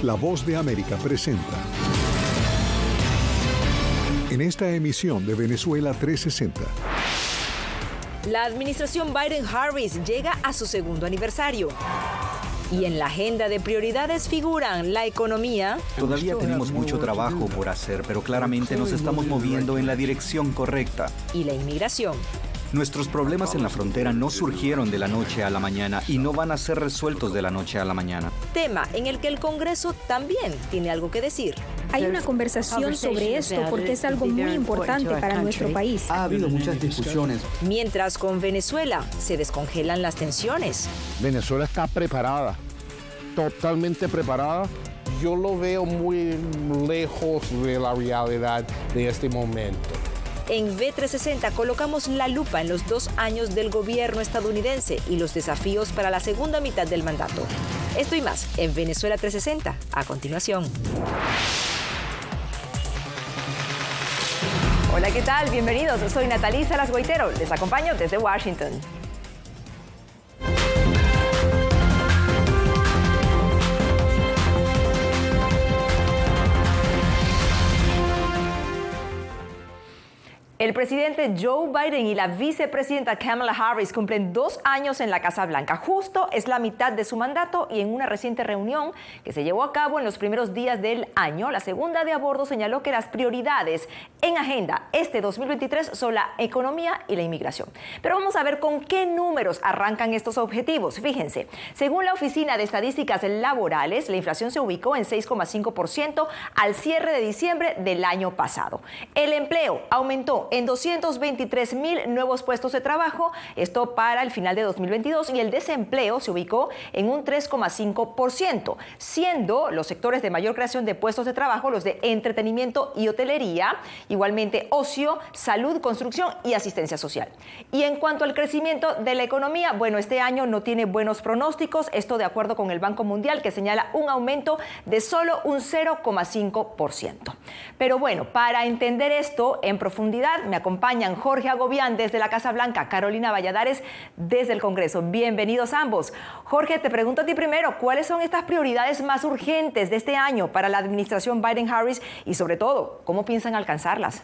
La Voz de América presenta. En esta emisión de Venezuela 360. La administración Biden-Harris llega a su segundo aniversario. Y en la agenda de prioridades figuran la economía. Todavía tenemos mucho trabajo por hacer, pero claramente nos estamos moviendo en la dirección correcta. Y la inmigración. Nuestros problemas en la frontera no surgieron de la noche a la mañana y no van a ser resueltos de la noche a la mañana. Tema en el que el Congreso también tiene algo que decir. Hay una conversación sobre esto porque es algo muy importante para nuestro país. Ha habido muchas discusiones. Mientras con Venezuela se descongelan las tensiones. Venezuela está preparada, totalmente preparada. Yo lo veo muy lejos de la realidad de este momento. En V360 colocamos la lupa en los 2 años del gobierno estadounidense y los desafíos para la segunda mitad del mandato. Esto y más en Venezuela 360, a continuación. Hola, ¿qué tal? Bienvenidos. Soy Natalie Salas Guaitero. Les acompaño desde Washington. El presidente Joe Biden y la vicepresidenta Kamala Harris cumplen 2 años en la Casa Blanca. Justo es la mitad de su mandato y en una reciente reunión que se llevó a cabo en los primeros días del año, la segunda de a bordo señaló que las prioridades en agenda este 2023 son la economía y la inmigración. Pero vamos a ver con qué números arrancan estos objetivos. Fíjense, según la Oficina de Estadísticas Laborales, la inflación se ubicó en 6,5% al cierre de diciembre del año pasado. El empleo aumentó en 223,000 nuevos puestos de trabajo, esto para el final de 2022, y el desempleo se ubicó en un 3,5%, siendo los sectores de mayor creación de puestos de trabajo los de entretenimiento y hotelería, igualmente ocio, salud, construcción y asistencia social. Y en cuanto al crecimiento de la economía, bueno, este año no tiene buenos pronósticos, esto de acuerdo con el Banco Mundial, que señala un aumento de solo un 0,5%. Pero bueno, para entender esto en profundidad, me acompañan Jorge Agobián desde la Casa Blanca, Carolina Valladares desde el Congreso. Bienvenidos ambos. Jorge, te pregunto a ti primero, ¿cuáles son estas prioridades más urgentes de este año para la administración Biden-Harris y sobre todo, cómo piensan alcanzarlas?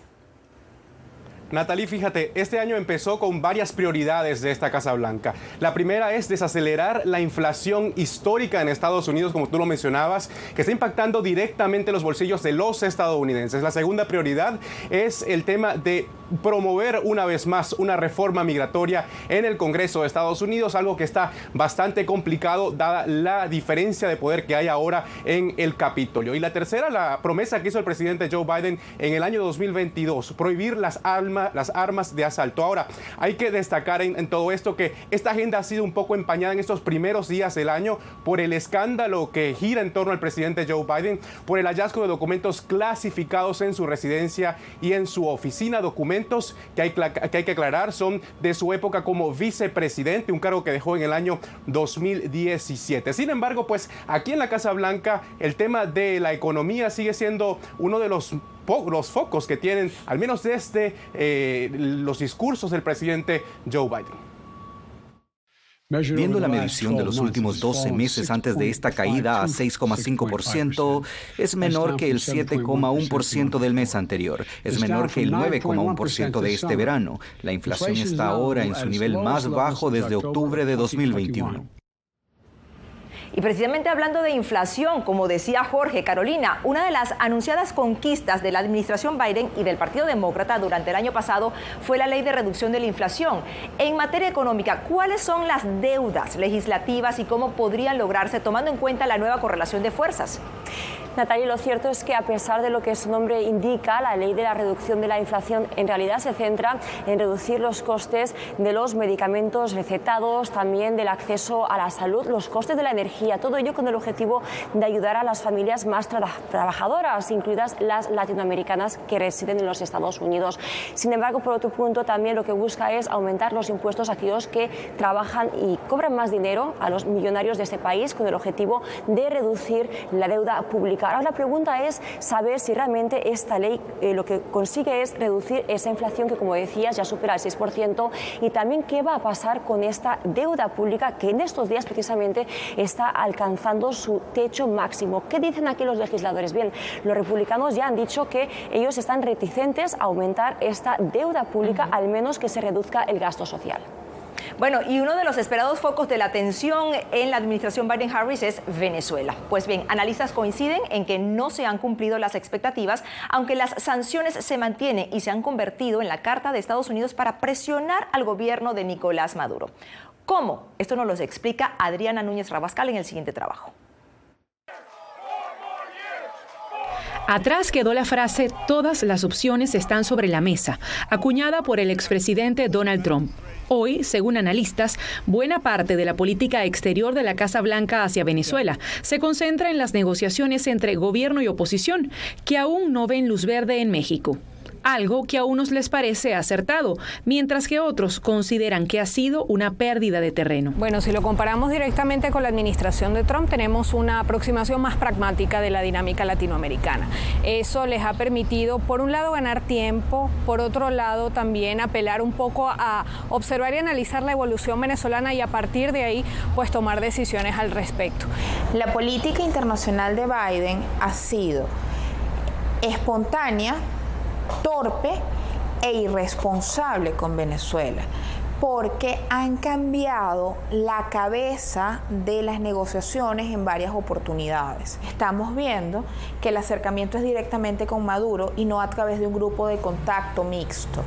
Natalie, fíjate, este año empezó con varias prioridades de esta Casa Blanca. La primera es desacelerar la inflación histórica en Estados Unidos, como tú lo mencionabas, que está impactando directamente los bolsillos de los estadounidenses. La segunda prioridad es el tema de promover una vez más una reforma migratoria en el Congreso de Estados Unidos, algo que está bastante complicado dada la diferencia de poder que hay ahora en el Capitolio. Y la tercera, la promesa que hizo el presidente Joe Biden en el año 2022, prohibir las armas de asalto. Ahora, hay que destacar en todo esto que esta agenda ha sido un poco empañada en estos primeros días del año por el escándalo que gira en torno al presidente Joe Biden, por el hallazgo de documentos clasificados en su residencia y en su oficina, documentos que hay que aclarar son de su época como vicepresidente, un cargo que dejó en el año 2017. Sin embargo, pues aquí en la Casa Blanca el tema de la economía sigue siendo uno de los focos que tienen, al menos desde los discursos del presidente Joe Biden. Viendo la medición de los últimos 12 meses antes de esta caída a 6,5%, es menor que el 7,1% del mes anterior, es menor que el 9,1% de este verano. La inflación está ahora en su nivel más bajo desde octubre de 2021. Y precisamente hablando de inflación, como decía Jorge, Carolina, una de las anunciadas conquistas de la administración Biden y del Partido Demócrata durante el año pasado fue la ley de reducción de la inflación. En materia económica, ¿cuáles son las deudas legislativas y cómo podrían lograrse tomando en cuenta la nueva correlación de fuerzas? Natalia, lo cierto es que a pesar de lo que su nombre indica, la ley de la reducción de la inflación en realidad se centra en reducir los costes de los medicamentos recetados, también del acceso a la salud, los costes de la energía, todo ello con el objetivo de ayudar a las familias más trabajadoras, incluidas las latinoamericanas que residen en los Estados Unidos. Sin embargo, por otro punto, también lo que busca es aumentar los impuestos a aquellos que trabajan y cobran más dinero, a los millonarios de este país, con el objetivo de reducir la deuda pública pública. Ahora la pregunta es saber si realmente esta ley lo que consigue es reducir esa inflación que, como decías, ya supera el 6%, y también qué va a pasar con esta deuda pública que en estos días precisamente está alcanzando su techo máximo. ¿Qué dicen aquí los legisladores? Bien, los republicanos ya han dicho que ellos están reticentes a aumentar esta deuda pública, al menos que se reduzca el gasto social. Bueno, y uno de los esperados focos de la atención en la administración Biden-Harris es Venezuela. Pues bien, analistas coinciden en que no se han cumplido las expectativas, aunque las sanciones se mantienen y se han convertido en la carta de Estados Unidos para presionar al gobierno de Nicolás Maduro. ¿Cómo? Esto nos lo explica Adriana Núñez Rabascal en el siguiente trabajo. Atrás quedó la frase "todas las opciones están sobre la mesa", acuñada por el expresidente Donald Trump. Hoy, según analistas, buena parte de la política exterior de la Casa Blanca hacia Venezuela se concentra en las negociaciones entre gobierno y oposición, que aún no ven luz verde en México. Algo que a unos les parece acertado, mientras que otros consideran que ha sido una pérdida de terreno. Bueno, si lo comparamos directamente con la administración de Trump, tenemos una aproximación más pragmática de la dinámica latinoamericana. Eso les ha permitido, por un lado, ganar tiempo, por otro lado, también apelar un poco a observar y analizar la evolución venezolana y a partir de ahí, pues tomar decisiones al respecto. La política internacional de Biden ha sido espontánea, torpe e irresponsable con Venezuela, porque han cambiado la cabeza de las negociaciones en varias oportunidades. Estamos viendo que el acercamiento es directamente con Maduro y no a través de un grupo de contacto mixto.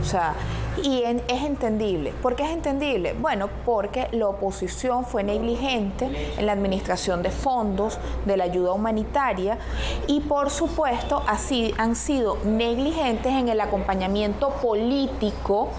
O sea, es entendible. ¿Por qué es entendible? Bueno, porque la oposición fue negligente en la administración de fondos, de la ayuda humanitaria y, por supuesto, así han sido negligentes en el acompañamiento político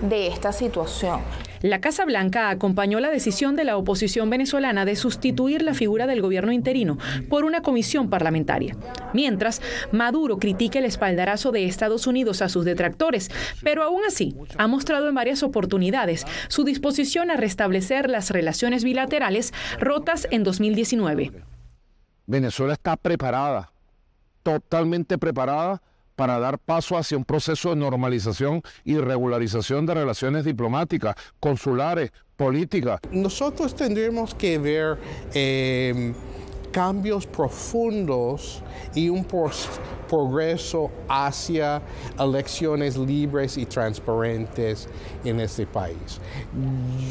de esta situación. La Casa Blanca acompañó la decisión de la oposición venezolana de sustituir la figura del gobierno interino por una comisión parlamentaria. Mientras, Maduro critica el espaldarazo de Estados Unidos a sus detractores, pero aún así ha mostrado en varias oportunidades su disposición a restablecer las relaciones bilaterales rotas en 2019. Venezuela está preparada, totalmente preparada, para dar paso hacia un proceso de normalización y regularización de relaciones diplomáticas, consulares, políticas. Nosotros tendremos que ver cambios profundos y un progreso hacia elecciones libres y transparentes en este país.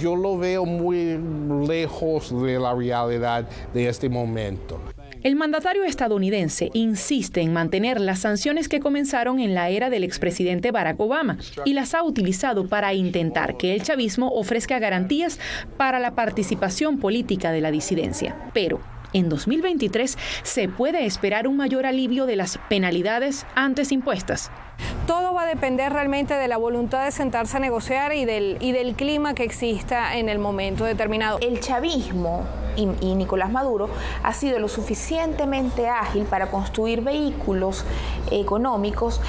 Yo lo veo muy lejos de la realidad de este momento. El mandatario estadounidense insiste en mantener las sanciones que comenzaron en la era del expresidente Barack Obama y las ha utilizado para intentar que el chavismo ofrezca garantías para la participación política de la disidencia. Pero en 2023 se puede esperar un mayor alivio de las penalidades antes impuestas. Todo va a depender realmente de la voluntad de sentarse a negociar y del clima que exista en el momento determinado. El chavismo y Nicolás Maduro ha sido lo suficientemente ágil para construir vehículos económicos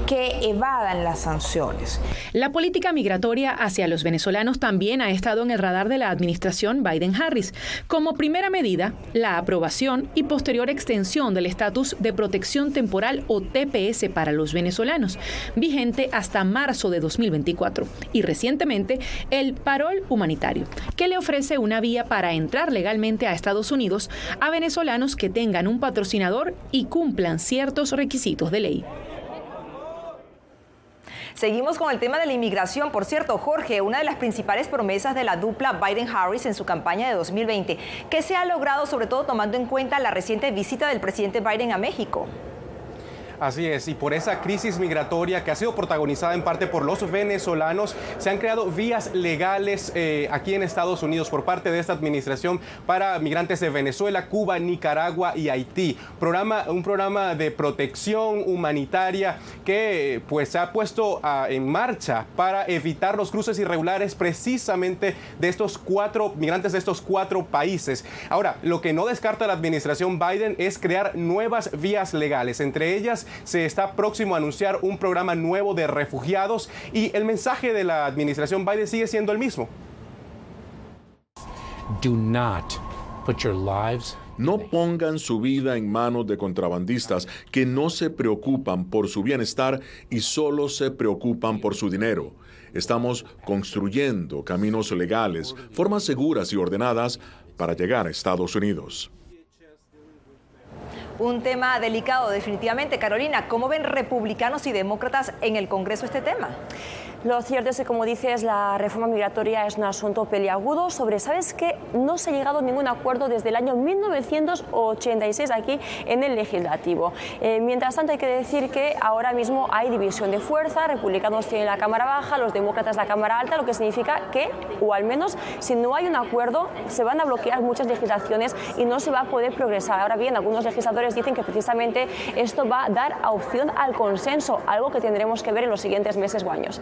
que evadan las sanciones. La política migratoria hacia los venezolanos también ha estado en el radar de la administración Biden-Harris. Como primera medida, la aprobación y posterior extensión del estatus de protección temporal o TPS para los venezolanos, vigente hasta marzo de 2024. Y recientemente, el parol humanitario, que le ofrece una vía para entrar legalmente a Estados Unidos a venezolanos que tengan un patrocinador y cumplan ciertos requisitos de ley. Seguimos con el tema de la inmigración. Por cierto, Jorge, una de las principales promesas de la dupla Biden-Harris en su campaña de 2020, ¿qué se ha logrado, sobre todo tomando en cuenta la reciente visita del presidente Biden a México? Así es, y por esa crisis migratoria que ha sido protagonizada en parte por los venezolanos, se han creado vías legales aquí en Estados Unidos por parte de esta administración para migrantes de Venezuela, Cuba, Nicaragua y Haití. Un programa de protección humanitaria que pues se ha puesto en marcha para evitar los cruces irregulares precisamente de estos migrantes de estos 4 países. Ahora, lo que no descarta la administración Biden es crear nuevas vías legales, entre ellas se está próximo a anunciar un programa nuevo de refugiados y el mensaje de la administración Biden sigue siendo el mismo. Do not put your lives No pongan su vida en manos de contrabandistas que no se preocupan por su bienestar y solo se preocupan por su dinero. Estamos construyendo caminos legales, formas seguras y ordenadas para llegar a Estados Unidos. Un tema delicado, definitivamente. Carolina, ¿cómo ven republicanos y demócratas en el Congreso este tema? Lo cierto es que, como dices, la reforma migratoria es un asunto peliagudo sobre, ¿sabes qué? No se ha llegado a ningún acuerdo desde el año 1986 aquí en el Legislativo. Mientras tanto, hay que decir que ahora mismo hay división de fuerza, republicanos tienen la Cámara Baja, los demócratas la Cámara Alta, lo que significa que, o al menos, si no hay un acuerdo, se van a bloquear muchas legislaciones y no se va a poder progresar. Ahora bien, algunos legisladores dicen que precisamente esto va a dar opción al consenso, algo que tendremos que ver en los siguientes meses o años.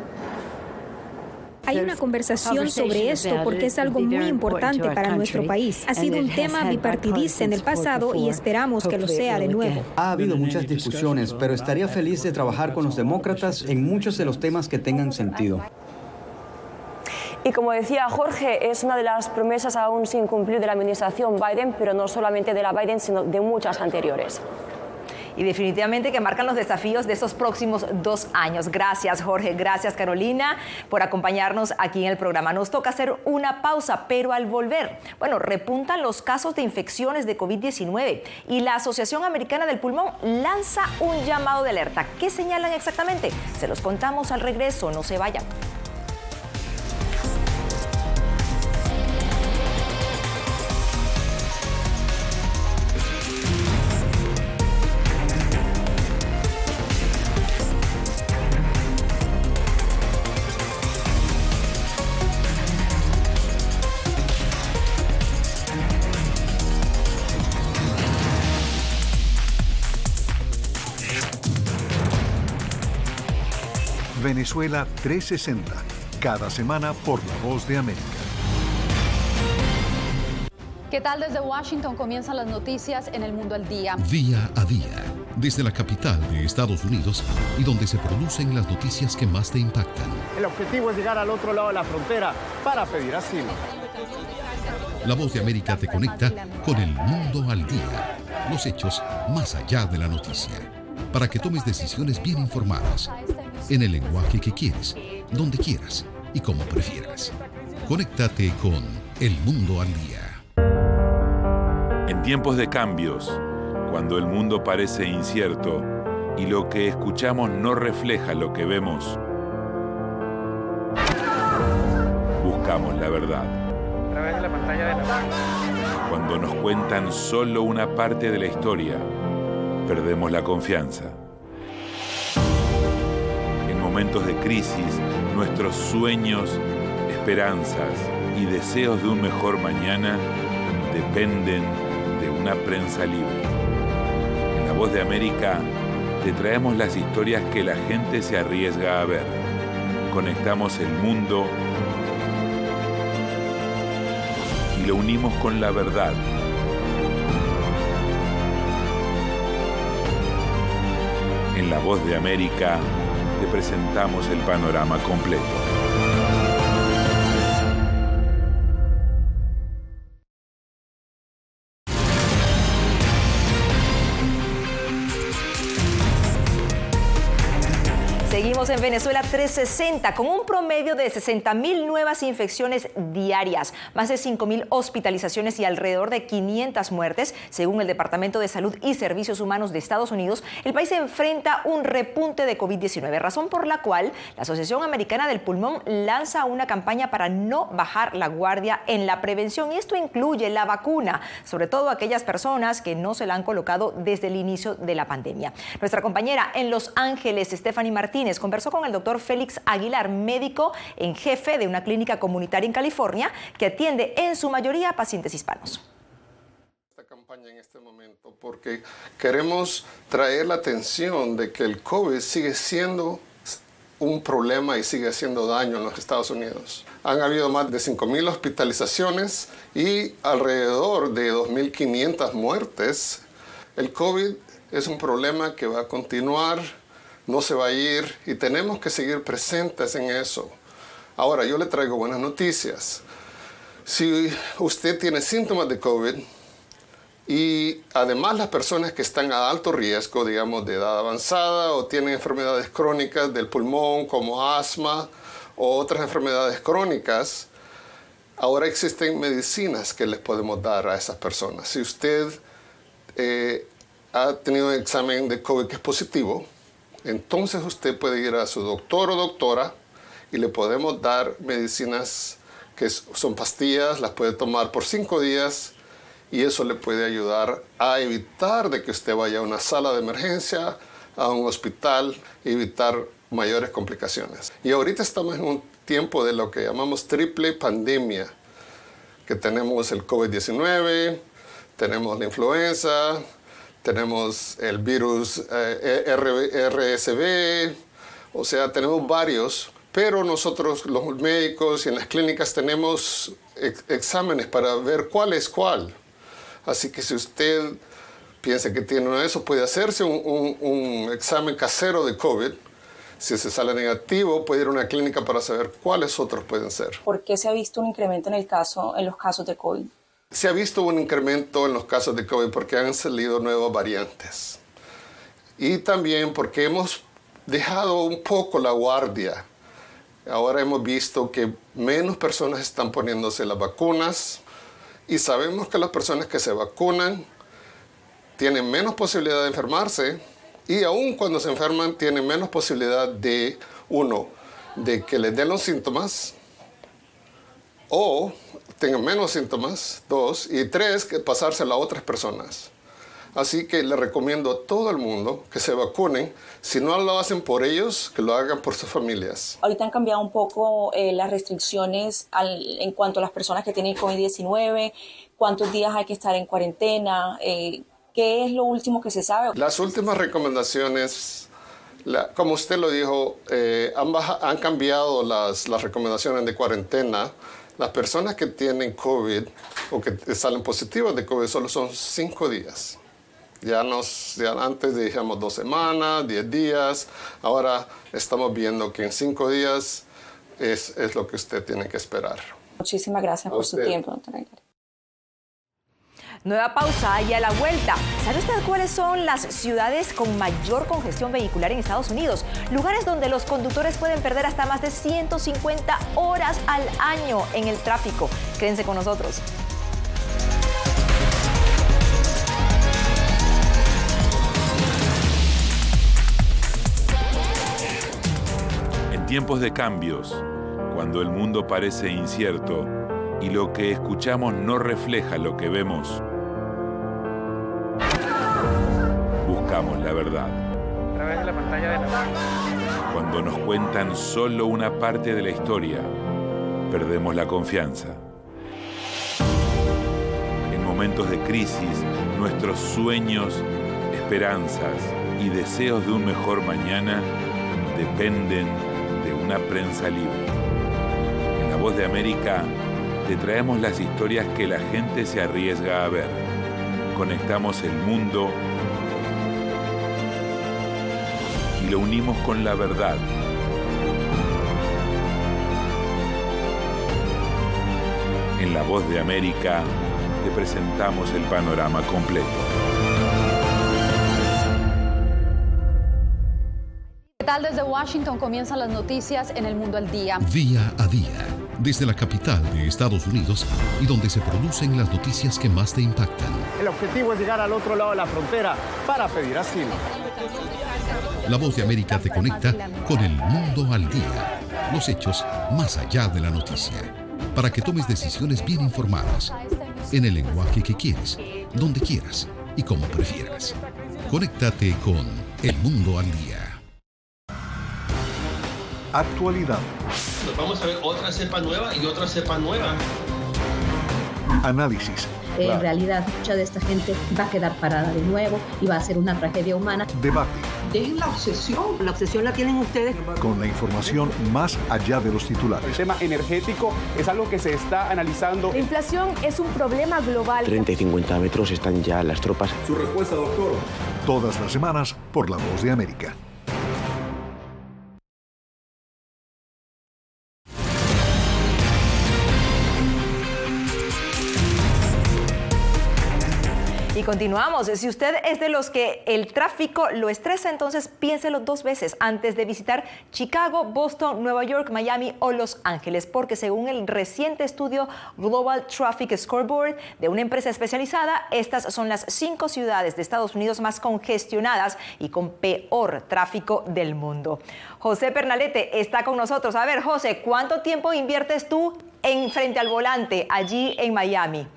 Hay una conversación sobre esto porque es algo muy importante para nuestro país. Ha sido un tema bipartidista en el pasado y esperamos que lo sea de nuevo. Ha habido muchas discusiones, pero estaría feliz de trabajar con los demócratas en muchos de los temas que tengan sentido. Y como decía Jorge, es una de las promesas aún sin cumplir de la administración Biden, pero no solamente de la Biden, sino de muchas anteriores. Y definitivamente que marcan los desafíos de estos próximos 2 años. Gracias, Jorge. Gracias, Carolina, por acompañarnos aquí en el programa. Nos toca hacer una pausa, pero al volver, bueno, repuntan los casos de infecciones de COVID-19 y la Asociación Americana del Pulmón lanza un llamado de alerta. ¿Qué señalan exactamente? Se los contamos al regreso. No se vayan. Venezuela 360, cada semana por La Voz de América. ¿Qué tal? Desde Washington comienzan las noticias en El Mundo al Día. Día a día, desde la capital de Estados Unidos y donde se producen las noticias que más te impactan. El objetivo es llegar al otro lado de la frontera para pedir asilo. La Voz de América te conecta con El Mundo al Día. Los hechos más allá de la noticia. Para que tomes decisiones bien informadas. En el lenguaje que quieres, donde quieras y como prefieras. Conéctate con El Mundo al Día. En tiempos de cambios, cuando el mundo parece incierto y lo que escuchamos no refleja lo que vemos, buscamos la verdad. A través de la pantalla de la... Cuando nos cuentan solo una parte de la historia, perdemos la confianza. En momentos de crisis, nuestros sueños, esperanzas y deseos de un mejor mañana dependen de una prensa libre. En La Voz de América te traemos las historias que la gente se arriesga a ver. Conectamos el mundo y lo unimos con la verdad. En La Voz de América te presentamos el panorama completo. Seguimos en Venezuela 360 con un promedio de 60.000 nuevas infecciones diarias, más de 5.000 hospitalizaciones y alrededor de 500 muertes. Según el Departamento de Salud y Servicios Humanos de Estados Unidos, el país enfrenta un repunte de COVID-19, razón por la cual la Asociación Americana del Pulmón lanza una campaña para no bajar la guardia en la prevención, y esto incluye la vacuna, sobre todo aquellas personas que no se la han colocado desde el inicio de la pandemia. Nuestra compañera en Los Ángeles, Stephanie Martínez, conversó con el doctor Félix Aguilar, médico en jefe de una clínica comunitaria en California que atiende en su mayoría a pacientes hispanos. Esta campaña en este momento porque queremos traer la atención de que el COVID sigue siendo un problema y sigue haciendo daño en los Estados Unidos. Han habido más de 5.000 hospitalizaciones y alrededor de 2.500 muertes. El COVID es un problema que va a continuar, no se va a ir y tenemos que seguir presentes en eso. Ahora, yo le traigo buenas noticias. Si usted tiene síntomas de COVID, Y además las personas que están a alto riesgo, digamos de edad avanzada o tienen enfermedades crónicas del pulmón como asma o otras enfermedades crónicas, ahora existen medicinas que les podemos dar a esas personas. Si usted ha tenido un examen de COVID que es positivo, entonces usted puede ir a su doctor o doctora y le podemos dar medicinas que son pastillas, las puede tomar por 5 días y eso le puede ayudar a evitar de que usted vaya a una sala de emergencia, a un hospital, evitar mayores complicaciones. Y ahorita estamos en un tiempo de lo que llamamos triple pandemia, que tenemos el COVID-19, tenemos la influenza, tenemos el virus RSV, o sea, tenemos varios, pero nosotros los médicos y en las clínicas tenemos exámenes para ver cuál es cuál. Así que si usted piensa que tiene uno de esos, puede hacerse un examen casero de COVID. Si se sale negativo, puede ir a una clínica para saber cuáles otros pueden ser. ¿Por qué se ha visto un incremento en los casos de COVID? Se ha visto un incremento en los casos de COVID porque han salido nuevas variantes. Y también porque hemos dejado un poco la guardia. Ahora hemos visto que menos personas están poniéndose las vacunas y sabemos que las personas que se vacunan tienen menos posibilidad de enfermarse y aún cuando se enferman tienen menos posibilidad de, uno, de que les den los síntomas o tengan menos síntomas, 2, y 3, que pasárselo a otras personas. Así que le recomiendo a todo el mundo que se vacunen. Si no lo hacen por ellos, que lo hagan por sus familias. Ahorita han cambiado un poco las restricciones en cuanto a las personas que tienen COVID-19, cuántos días hay que estar en cuarentena, ¿qué es lo último que se sabe? Las últimas recomendaciones, como usted lo dijo, han cambiado las recomendaciones de cuarentena. Las personas que tienen COVID o que salen positivas de COVID solo son 5 días. Ya antes dijimos 2 semanas, 10 días. Ahora estamos viendo que en 5 días es lo que usted tiene que esperar. Muchísimas gracias por su tiempo, doctora Aguilar. Nueva pausa y a la vuelta. ¿Sabe usted cuáles son las ciudades con mayor congestión vehicular en Estados Unidos? Lugares donde los conductores pueden perder hasta más de 150 horas al año en el tráfico. Quédense con nosotros. En tiempos de cambios, cuando el mundo parece incierto y lo que escuchamos no refleja lo que vemos, buscamos la verdad. A través de la pantalla de la... Cuando nos cuentan solo una parte de la historia, perdemos la confianza. En momentos de crisis, nuestros sueños, esperanzas y deseos de un mejor mañana dependen de una prensa libre. En La Voz de América te traemos las historias que la gente se arriesga a ver. Conectamos el mundo y lo unimos con la verdad. En La Voz de América te presentamos el panorama completo. ¿Qué tal? Desde Washington comienzan las noticias en El Mundo al Día. Día a día, desde la capital de Estados Unidos y donde se producen las noticias que más te impactan. El objetivo es llegar al otro lado de la frontera para pedir asilo. La Voz de América te conecta con El Mundo al Día. Los hechos más allá de la noticia. Para que tomes decisiones bien informadas, en el lenguaje que quieres, donde quieras y como prefieras. Conéctate con El Mundo al Día. Actualidad. Nos vamos a ver otra cepa nueva y otra cepa nueva. Análisis. En realidad, mucha de esta gente va a quedar parada de nuevo y va a ser una tragedia humana. Debate. Dejen la obsesión. La obsesión la tienen ustedes. Con la información más allá de los titulares. El tema energético es algo que se está analizando. La inflación es un problema global. 30 y 50 metros están ya las tropas. Su respuesta, doctor. Todas las semanas por La Voz de América. Y Y continuamos. Si usted es de los que el tráfico lo estresa, entonces piénselo 2 veces antes de visitar Chicago, Boston, Nueva York, Miami o Los Ángeles, porque según el reciente estudio Global Traffic Scoreboard de una empresa especializada, estas son las 5 ciudades de Estados Unidos más congestionadas y con peor tráfico del mundo. José Pernalete está con nosotros. A ver, José, ¿cuánto tiempo inviertes tú frente al volante allí en Miami?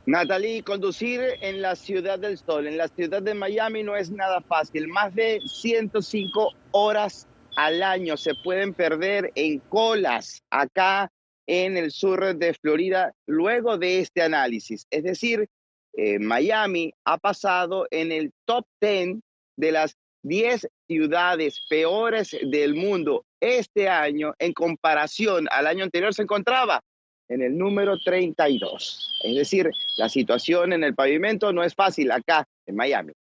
Natalie, conducir en la Ciudad del Sol, en la ciudad de Miami, no es nada fácil. Más de 105 horas al año se pueden perder en colas acá en el sur de Florida luego de este análisis. Es decir, Miami ha pasado en el top 10 de las 10 ciudades peores del mundo. Este año, en comparación al año anterior, se encontraba en el número 32. Es decir, la situación en el pavimento no es fácil acá en Miami.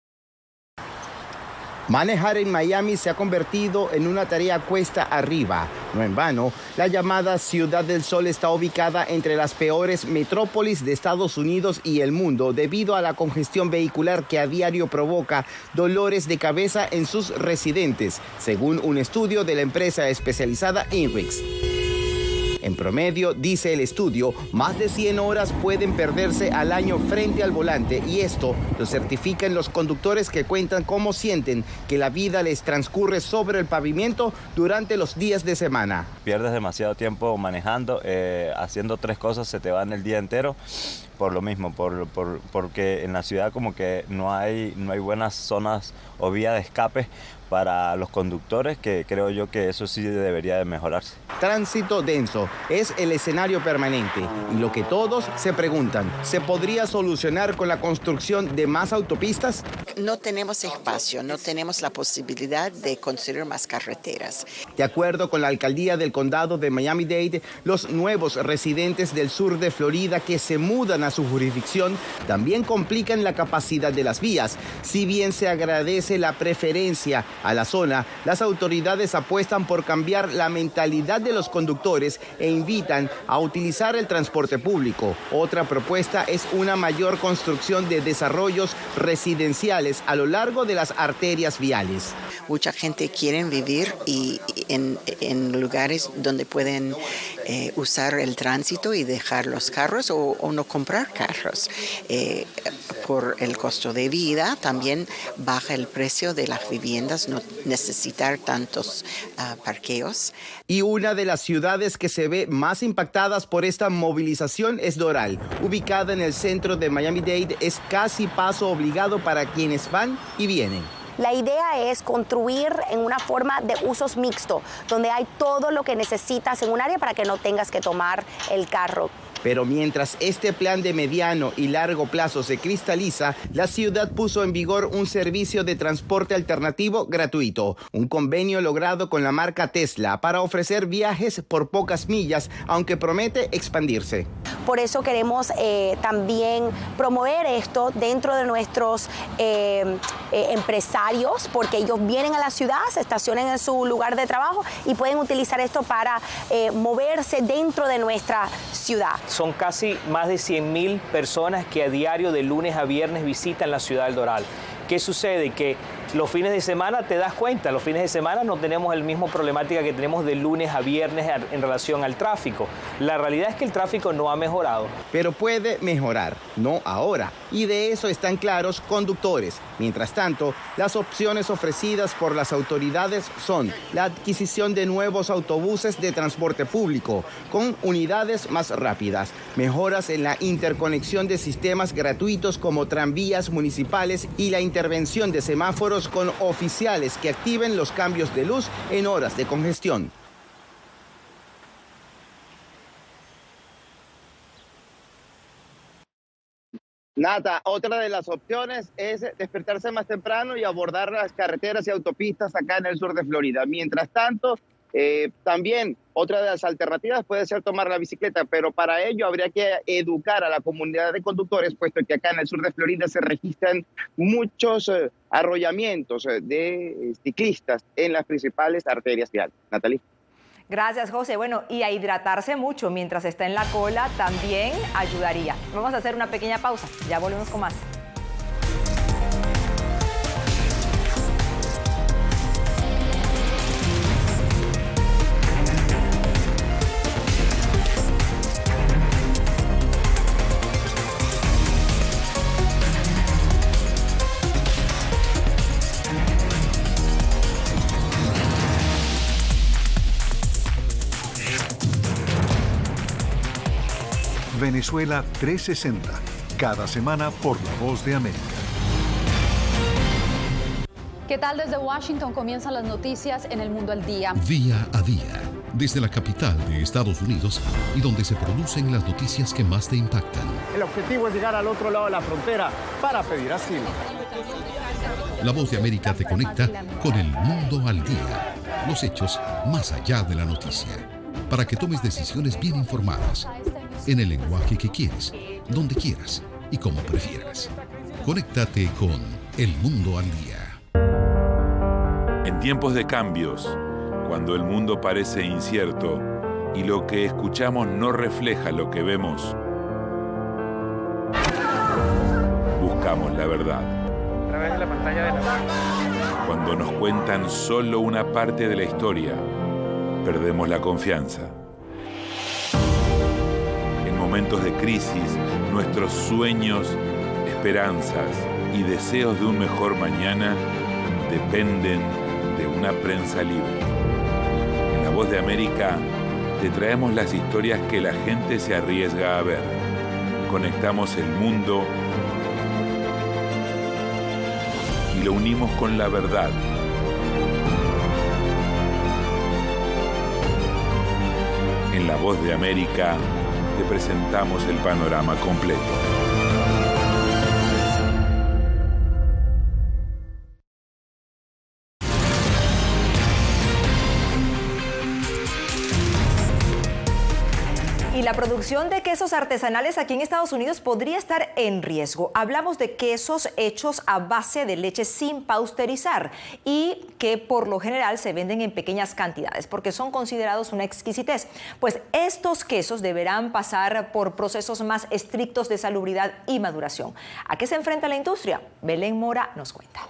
Manejar en Miami se ha convertido en una tarea cuesta arriba. No en vano, la llamada Ciudad del Sol está ubicada entre las peores metrópolis de Estados Unidos y el mundo debido a la congestión vehicular que a diario provoca dolores de cabeza en sus residentes, según un estudio de la empresa especializada INRIX. En promedio, dice el estudio, más de 100 horas pueden perderse al año frente al volante, y esto lo certifican los conductores que cuentan cómo sienten que la vida les transcurre sobre el pavimento durante los días de semana. Pierdes demasiado tiempo manejando, haciendo 3 cosas, se te van el día entero. Por lo mismo, porque en la ciudad como que no hay buenas zonas o vía de escape para los conductores, que creo yo que eso sí debería de mejorarse. Tránsito denso es el escenario permanente, y lo que todos se preguntan, ¿se podría solucionar con la construcción de más autopistas? No tenemos espacio, no tenemos la posibilidad de construir más carreteras. De acuerdo con la alcaldía del condado de Miami-Dade, los nuevos residentes del sur de Florida que se mudan a su jurisdicción también complican la capacidad de las vías. Si bien se agradece la preferencia a la zona, las autoridades apuestan por cambiar la mentalidad de los conductores e invitan a utilizar el transporte público. Otra propuesta es una mayor construcción de desarrollos residenciales a lo largo de las arterias viales. Mucha gente quiere vivir en lugares donde pueden usar el tránsito y dejar los carros o no comprar carros. Por el costo de vida también baja el precio de las viviendas, no necesitar tantos parqueos. Y una de las ciudades que se ve más impactadas por esta movilización es Doral. Ubicada en el centro de Miami-Dade, es casi paso obligado para quienes van y vienen. La idea es construir en una forma de usos mixto, donde hay todo lo que necesitas en un área para que no tengas que tomar el carro. Pero mientras este plan de mediano y largo plazo se cristaliza, la ciudad puso en vigor un servicio de transporte alternativo gratuito, un convenio logrado con la marca Tesla para ofrecer viajes por pocas millas, aunque promete expandirse. Por eso queremos también promover esto dentro de nuestros empresarios, porque ellos vienen a la ciudad, se estacionan en su lugar de trabajo y pueden utilizar esto para moverse dentro de nuestra ciudad. Son casi más de 100,000 personas que a diario de lunes a viernes visitan la ciudad del Doral. ¿Qué sucede? Que los fines de semana te das cuenta, los fines de semana no tenemos el mismo problemática que tenemos de lunes a viernes en relación al tráfico. La realidad es que el tráfico no ha mejorado. Pero puede mejorar, no ahora. Y de eso están claros conductores. Mientras tanto, las opciones ofrecidas por las autoridades son la adquisición de nuevos autobuses de transporte público con unidades más rápidas, mejoras en la interconexión de sistemas gratuitos como tranvías municipales y la intervención de semáforos con oficiales que activen los cambios de luz en horas de congestión. Nata, otra de las opciones es despertarse más temprano y abordar las carreteras y autopistas acá en el sur de Florida. Mientras tanto, también otra de las alternativas puede ser tomar la bicicleta, pero para ello habría que educar a la comunidad de conductores, puesto que acá en el sur de Florida se registran muchos arrollamientos de ciclistas en las principales arterias viales. Natalie. Gracias, José. Bueno, y a hidratarse mucho mientras está en la cola también ayudaría. Vamos a hacer una pequeña pausa. Ya volvemos con más. Venezuela 360, cada semana por La Voz de América. ¿Qué tal? Desde Washington comienzan las noticias en El Mundo al Día. Día a día, desde la capital de Estados Unidos y donde se producen las noticias que más te impactan. El objetivo es llegar al otro lado de la frontera para pedir asilo. La Voz de América te conecta con El Mundo al Día. Los hechos más allá de la noticia. Para que tomes decisiones bien informadas, en el lenguaje que quieres, donde quieras y como prefieras. Conéctate con El Mundo al Día. En tiempos de cambios, cuando el mundo parece incierto y lo que escuchamos no refleja lo que vemos, buscamos la verdad. A través de la pantalla de la... Cuando nos cuentan solo una parte de la historia, perdemos la confianza. En momentos de crisis, nuestros sueños, esperanzas y deseos de un mejor mañana dependen de una prensa libre. En La Voz de América te traemos las historias que la gente se arriesga a ver. Conectamos el mundo y lo unimos con la verdad. En La Voz de América te presentamos el panorama completo. Y la producción de quesos artesanales aquí en Estados Unidos podría estar en riesgo. Hablamos de quesos hechos a base de leche sin pasteurizar y que por lo general se venden en pequeñas cantidades porque son considerados una exquisitez. Pues estos quesos deberán pasar por procesos más estrictos de salubridad y maduración. ¿A qué se enfrenta la industria? Belén Mora nos cuenta.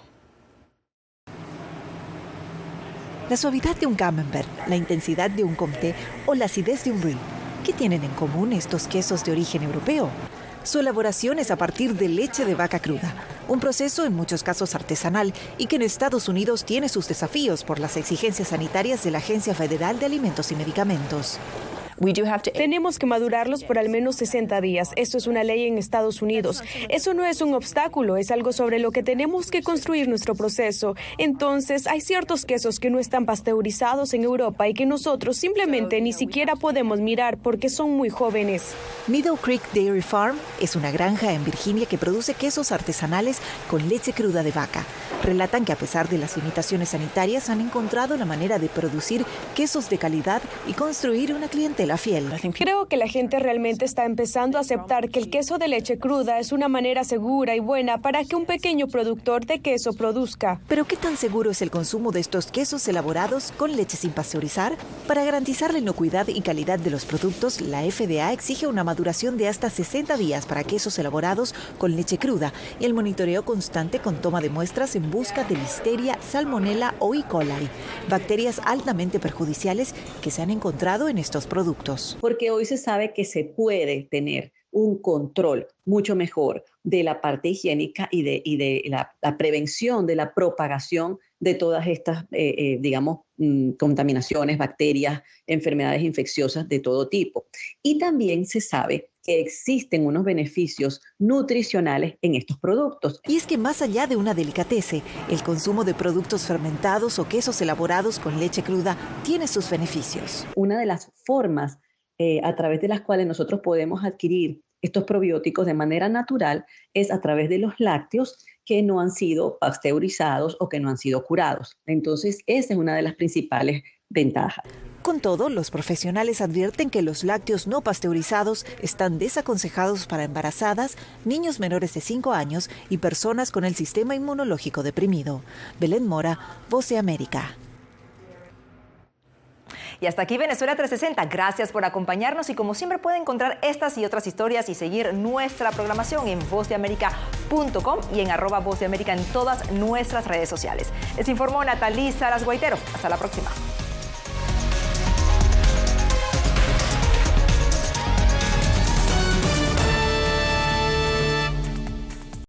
La suavidad de un camembert, la intensidad de un comté o la acidez de un brie. ¿Qué tienen en común estos quesos de origen europeo? Su elaboración es a partir de leche de vaca cruda, un proceso en muchos casos artesanal y que en Estados Unidos tiene sus desafíos por las exigencias sanitarias de la Agencia Federal de Alimentos y Medicamentos. Tenemos que madurarlos por al menos 60 días. Esto es una ley en Estados Unidos. Eso no es un obstáculo, es algo sobre lo que tenemos que construir nuestro proceso. Entonces, hay ciertos quesos que no están pasteurizados en Europa y que nosotros simplemente ni siquiera podemos mirar porque son muy jóvenes. Meadow Creek Dairy Farm es una granja en Virginia que produce quesos artesanales con leche cruda de vaca. Relatan que a pesar de las limitaciones sanitarias han encontrado la manera de producir quesos de calidad y construir una clientela fiel. Creo que la gente realmente está empezando a aceptar que el queso de leche cruda es una manera segura y buena para que un pequeño productor de queso produzca. ¿Pero qué tan seguro es el consumo de estos quesos elaborados con leche sin pasteurizar? Para garantizar la inocuidad y calidad de los productos, la FDA exige una maduración de hasta 60 días para quesos elaborados con leche cruda y el monitoreo constante con toma de muestras en busca de listeria, salmonella o E. coli, bacterias altamente perjudiciales que se han encontrado en estos productos. Porque hoy se sabe que se puede tener un control mucho mejor de la parte higiénica y de la prevención de la propagación de todas estas, contaminaciones, bacterias, enfermedades infecciosas de todo tipo. Y también se sabe que existen unos beneficios nutricionales en estos productos. Y es que más allá de una delicatese, el consumo de productos fermentados o quesos elaborados con leche cruda tiene sus beneficios. Una de las formas a través de las cuales nosotros podemos adquirir estos probióticos de manera natural es a través de los lácteos que no han sido pasteurizados o que no han sido curados. Entonces, esa es una de las principales ventajas. Con todo, los profesionales advierten que los lácteos no pasteurizados están desaconsejados para embarazadas, niños menores de 5 años y personas con el sistema inmunológico deprimido. Belén Mora, Voz de América. Y hasta aquí Venezuela 360. Gracias por acompañarnos y como siempre puede encontrar estas y otras historias y seguir nuestra programación en vozdeamerica.com y en @vozdeamerica en todas nuestras redes sociales. Les informó Natalí Saras Guaitero. Hasta la próxima.